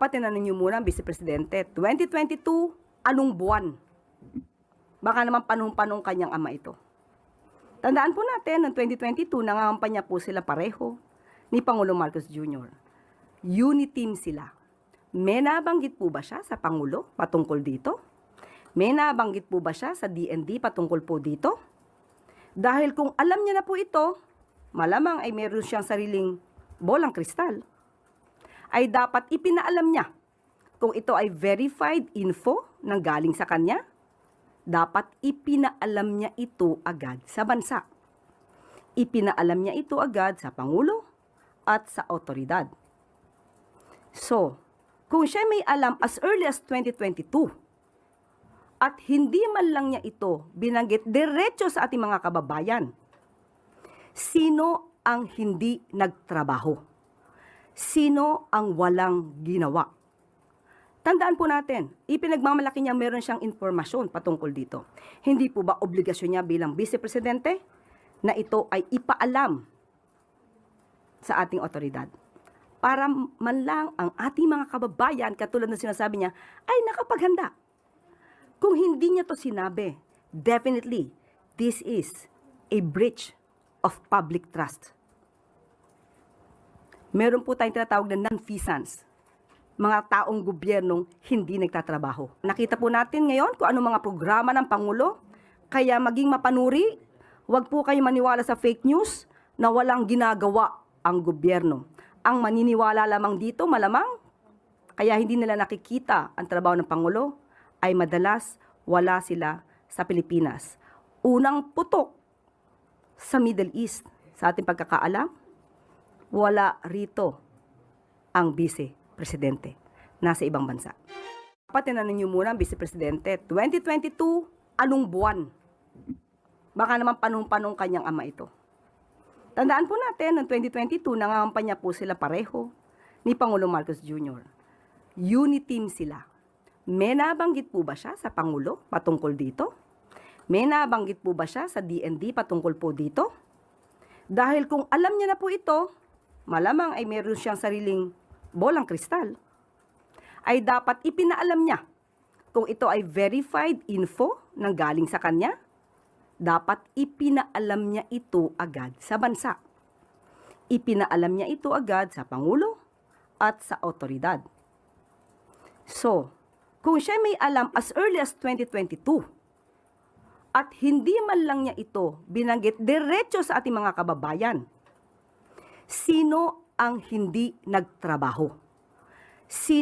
Tinanong niyo muna ang Vice Presidente, 2022, anong buwan? Baka naman panong-panong kanyang ama ito. Tandaan po natin, noong 2022, nangangampanya po sila pareho ni Pangulo Marcos Jr. Uniteam sila. May nabanggit po ba siya sa Pangulo patungkol dito? May nabanggit po ba siya sa DND patungkol po dito? Dahil kung alam niya na po ito, malamang ay meron siyang sariling bolang kristal, ay dapat ipinaalam niya kung ito ay verified info nang galing sa kanya. Dapat ipinaalam niya ito agad sa bansa. Ipinaalam niya ito agad sa Pangulo at sa otoridad. So, kung siya may alam as early as 2022 at hindi man lang niya ito binanggit diretso sa ating mga kababayan, sino ang hindi nagtrabaho? Sino ang walang ginawa? Tandaan po natin, ipinagmamalaki niya meron siyang impormasyon patungkol dito. Hindi po ba obligasyon niya bilang Vice Presidente na ito ay ipaalam sa ating otoridad? Para man lang ang ating mga kababayan, katulad na sinasabi niya, ay nakapaghanda. Kung hindi niya to sinabi, definitely, this is a breach of public trust. Meron po tayong tinatawag na non-feasance, mga taong gobyernong hindi nagtatrabaho. Nakita po natin ngayon kung ano mga programa ng Pangulo, kaya maging mapanuri, huwag po kayo maniwala sa fake news na walang ginagawa ang gobyerno. Ang maniniwala lamang dito, malamang, kaya hindi nila nakikita ang trabaho ng Pangulo, ay madalas wala sila sa Pilipinas. Unang putok sa Middle East, sa ating pagkakaalam, wala rito ang Vice Presidente. Nasa ibang bansa. Tinanong niyo muna ang Vice Presidente, 2022, anong buwan? Baka naman panong-panong kanyang ama ito. Tandaan po natin, noong 2022, nangangampanya po sila pareho ni Pangulo Marcos Jr. Uniteam sila. May nabanggit po ba siya sa Pangulo patungkol dito? May nabanggit po ba siya sa DND patungkol po dito? Dahil kung alam niya na po ito, malamang ay meron siyang sariling bolang kristal, ay dapat ipinaalam niya kung ito ay verified info nang galing sa kanya. Dapat ipinaalam niya ito agad sa bansa. Ipinaalam niya ito agad sa Pangulo at sa otoridad. So, kung siya may alam as early as 2022 at hindi man lang niya ito binanggit diretso sa ating mga kababayan, sino ang hindi nagtrabaho? Sino